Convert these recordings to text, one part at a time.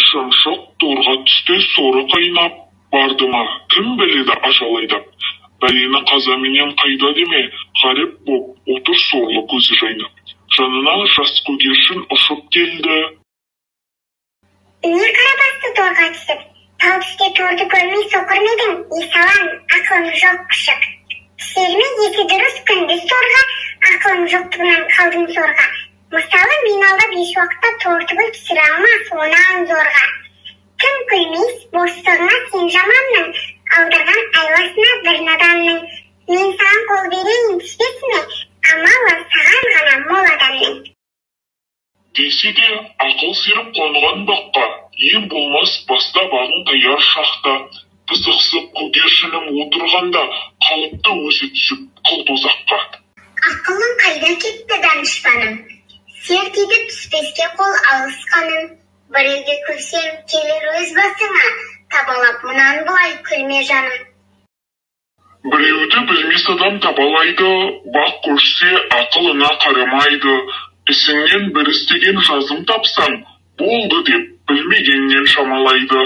шымшық торға түсте соры қайнап, барды ма, кім біледі ажал айдап. Бәлені қазаменен қайда деме, ғаріп боп, отыр сорлы көзі жайнап. Жанына жас көгершін ұшып келді. Не қарабасты торға түсіп, тал түсте торды көрмей соқыр медің, есалаң, ақылым жоқ күшік. Түсерме есі дұрыс күндіз торға, ақылым жоқтығынан қалдың зорға. Мысалы, мен алдап еш уақытта торды бұл түсіре алмас, онан зорға. Кім күлмейс, бостығына сен жаманның, алдырған айласына бір наданның. Мен саған қол берейін түспесіне, амалы саған ғана мол адамның. Десе де, ақыл серіп қонған баққа, ем болмас баста бағын таяр шақта. Пысықсып көгершінім отырғанда, қалыпты өзі түсіп қыл тозаққа. Ақылың қайда кетті данышпаным? Серт етіп түспеске қол алысқаным. Біреуге күлсем келер өз басыңа, табалап мұнан бұлай күлме жаным. Біреуді білмес адам табалайды, бақ көшсе ақылына қарамайды. Ісіңнен бір істеген жазым тапсаң, болды деп білмегеннен шамалайды.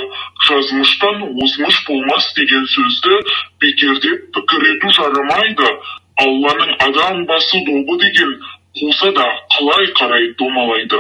Жазмыштан озмыш болмас деген сөзді бекердеп пікір ету жарамайды. Алланың адам басы добы деген қуса да қалай қарай домалайды.